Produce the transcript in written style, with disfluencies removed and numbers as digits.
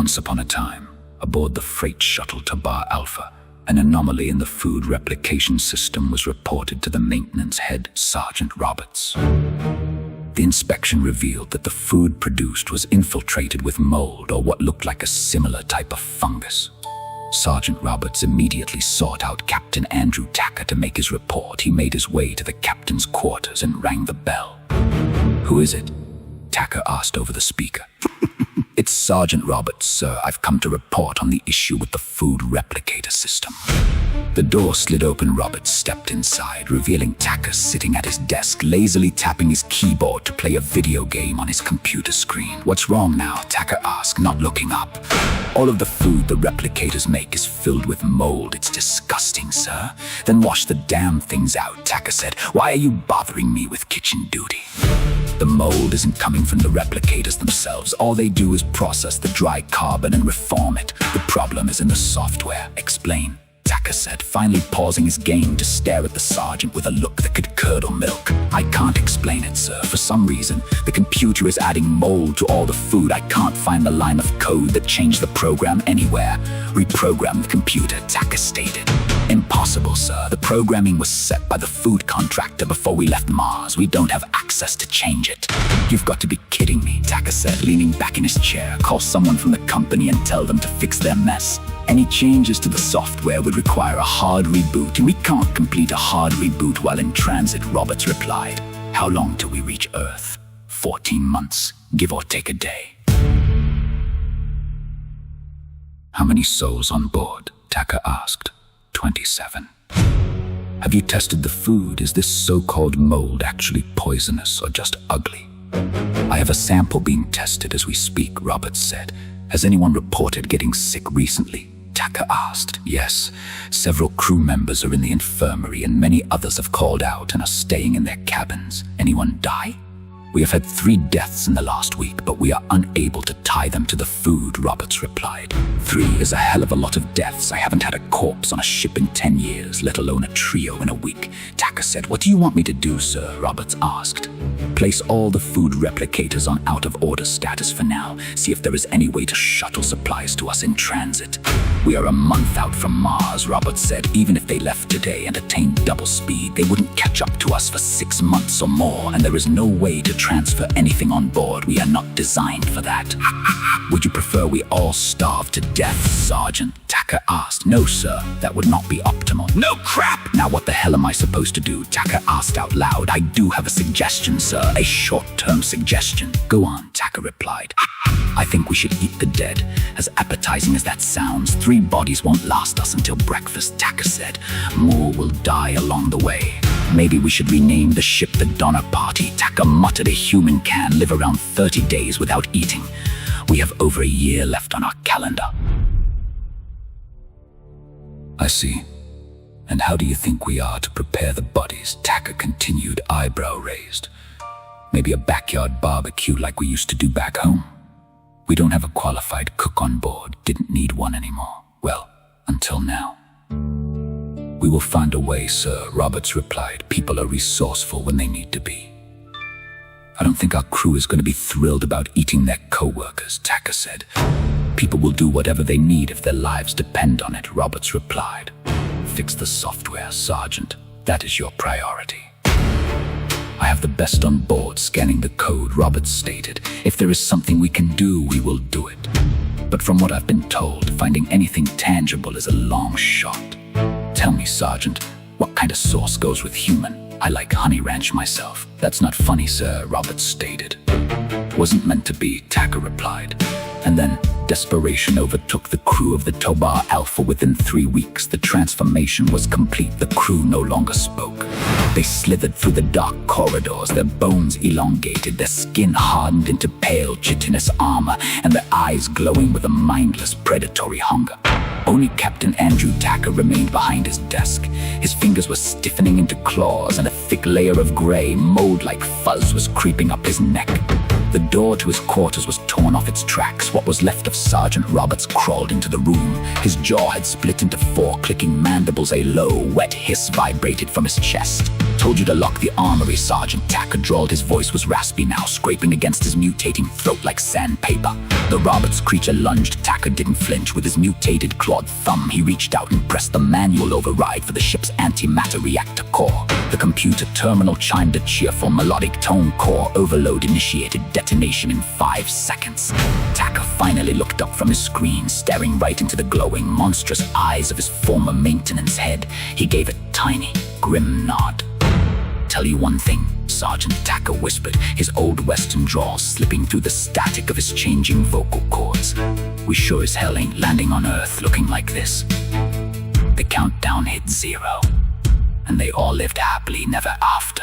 Once upon a time, aboard the freight shuttle Tobar Alpha, an anomaly in the food replication system was reported to the maintenance head, Sergeant Roberts. The inspection revealed that the food produced was infiltrated with mold or what looked like a similar type of fungus. Sergeant Roberts immediately sought out Captain Andrew Tacker to make his report. He made his way to the captain's quarters and rang the bell. "Who is it?" Tacker asked over the speaker. "It's Sergeant Roberts, sir. I've come to report on the issue with the food replicator system." The door slid open. Roberts stepped inside, revealing Tacker sitting at his desk, lazily tapping his keyboard to play a video game on his computer screen. "What's wrong now?" Tacker asked, not looking up. "All of the food the replicators make is filled with mold. It's disgusting, sir." "Then wash the damn things out," Tacker said. "Why are you bothering me with kitchen duty?" "The mold isn't coming from the replicators themselves. All they do is process the dry carbon and reform it. The problem is in the software." "Explain," Tacker said, finally pausing his game to stare at the sergeant with a look that could curdle milk. "I can't explain it, sir. For some reason, the computer is adding mold to all the food. I can't find the line of code that changed the program anywhere." "Reprogram the computer," Tacker stated. "Impossible, sir. The programming was set by the food contractor before we left Mars. We don't have access to change it." "You've got to be kidding me," Tacker said, leaning back in his chair. "Call someone from the company and tell them to fix their mess. Any changes to the software would require a hard reboot, and we can't complete a hard reboot while in transit," Roberts replied. "How long till we reach Earth?" 14 months, give or take a day." "How many souls on board?" Tacker asked. 27. "Have you tested the food? Is this so-called mold actually poisonous or just ugly?" "I have a sample being tested as we speak," Roberts said. "Has anyone reported getting sick recently?" Tacker asked. "Yes, several crew members are in the infirmary and many others have called out and are staying in their cabins." "Anyone die?" "We have had 3 deaths in the last week, but we are unable to tie them to the food," Roberts replied. 3 is a hell of a lot of deaths. I haven't had a corpse on a ship in 10 years, let alone a trio in a week," Tacker said. "What do you want me to do, sir?" Roberts asked. "Place all the food replicators on out-of-order status for now. See if there is any way to shuttle supplies to us in transit." "We are a month out from Mars," Roberts said. "Even if they left today and attained double speed, they wouldn't catch up to us for 6 months or more, and there is no way to transfer anything on board. We are not designed for that." "Would you prefer we all starve to death, Sergeant?" Tacker asked. "No, sir. That would not be optimal." "No crap! Now what the hell am I supposed to do?" Tacker asked out loud. "I do have a suggestion, sir. A short-term suggestion." "Go on," Tacker replied. "I think we should eat the dead. As appetizing as that sounds, 3 bodies won't last us until breakfast," Tacker said. "More will die along the way. Maybe we should rename the ship the Donner Party." Tacker muttered. "A human can live around 30 days without eating. We have over a year left on our calendar." "I see. And how do you think we are to prepare the bodies?" Tacker continued, eyebrow raised. "Maybe a backyard barbecue like we used to do back home. We don't have a qualified cook on board. Didn't need one anymore. Well, until now." "We will find a way, sir," Roberts replied. "People are resourceful when they need to be." "I don't think our crew is going to be thrilled about eating their co-workers," Tacker said. "People will do whatever they need if their lives depend on it," Roberts replied. "Fix the software, Sergeant. That is your priority." "I have the best on board scanning the code," Roberts stated. "If there is something we can do, we will do it. But from what I've been told, finding anything tangible is a long shot." "Tell me, Sergeant, what kind of sauce goes with human? I like honey ranch myself." "That's not funny, sir," Roberts stated. "Wasn't meant to be," Tacker replied. And then desperation overtook the crew of the Tobar Alpha. Within 3 weeks, the transformation was complete. The crew no longer spoke. They slithered through the dark corridors, their bones elongated, their skin hardened into pale chitinous armor, and their eyes glowing with a mindless predatory hunger. Only Captain Andrew Tacker remained behind his desk. His fingers were stiffening into claws, and a thick layer of gray, mold-like fuzz was creeping up his neck. The door to his quarters was torn off its tracks. What was left of Sergeant Roberts crawled into the room. His jaw had split into 4 clicking mandibles. A low, wet hiss vibrated from his chest. "Told you to lock the armory," Sergeant Tacker drawled. His voice was raspy now, scraping against his mutating throat like sandpaper. The Roberts creature lunged. Tacker didn't flinch. With his mutated clawed thumb, he reached out and pressed the manual override for the ship's antimatter reactor core. The computer terminal chimed a cheerful melodic tone. Core overload initiated detonation in 5 seconds. Tacker finally looked up from his screen, staring right into the glowing, monstrous eyes of his former maintenance head. He gave a tiny, grim nod. "Tell you one thing," Sergeant Tacker whispered, his old western drawl slipping through the static of his changing vocal cords. "We sure as hell ain't landing on Earth looking like this." The countdown hit 0, and they all lived happily never after.